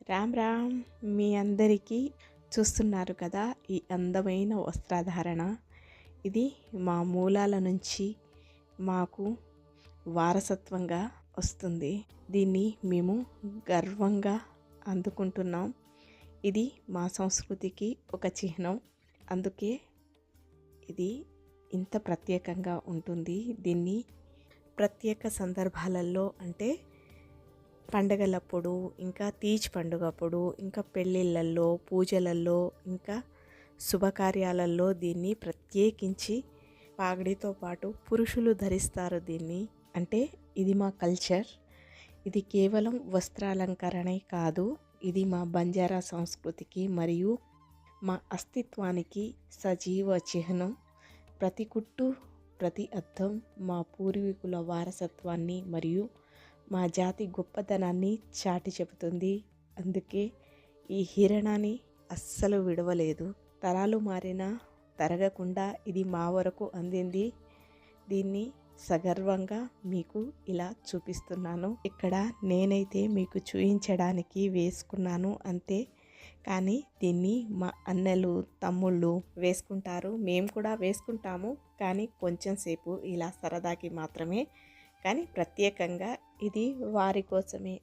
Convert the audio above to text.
రామ్ రామ్. మీ అందరికీ చూస్తున్నారు కదా ఈ అందమైన వస్త్రధారణ. ఇది మా మూలాల నుంచి మాకు వారసత్వంగా వస్తుంది. దీన్ని మేము గర్వంగా అందుకుంటున్నాం. ఇది మా సంస్కృతికి ఒక చిహ్నం. అందుకే ఇది ఇంత ప్రత్యేకంగా ఉంటుంది. దీన్ని ప్రత్యేక సందర్భాలలో అంటే పండగలప్పుడు, ఇంకా తీజ్ పండుగప్పుడు, ఇంకా పెళ్ళిళ్ళల్లో, పూజలల్లో, ఇంకా శుభకార్యాలలో దీన్ని ప్రత్యేకించి పాగడితో పాటు పురుషులు ధరిస్తారు దీన్ని. అంటే ఇది మా కల్చర్. ఇది కేవలం వస్త్రాలంకరణే కాదు, ఇది మా బంజారా సంస్కృతికి మరియు మా అస్తిత్వానికి సజీవ చిహ్నం. ప్రతి కుట్టు, ప్రతి అద్దం మా పూర్వీకుల వారసత్వాన్ని మరియు మా జాతి గొప్పతనాన్ని చాటి చెబుతుంది. అందుకే ఈ హిరణాన్ని అస్సలు విడవలేదు. తరాలు మారినా తరగకుండా ఇది మా వరకు అందింది. దీన్ని సగర్వంగా మీకు ఇలా చూపిస్తున్నాను. ఇక్కడ నేనైతే మీకు చూపించడానికి వేసుకున్నాను అంతే. కానీ దీన్ని మా అన్నలు, తమ్ముళ్ళు వేసుకుంటారు. మేము కూడా వేసుకుంటాము, కానీ కొంచెం సేపు ఇలా సరదాకి మాత్రమే. కానీ ప్రత్యేకంగా ఇది వారి కోసమే.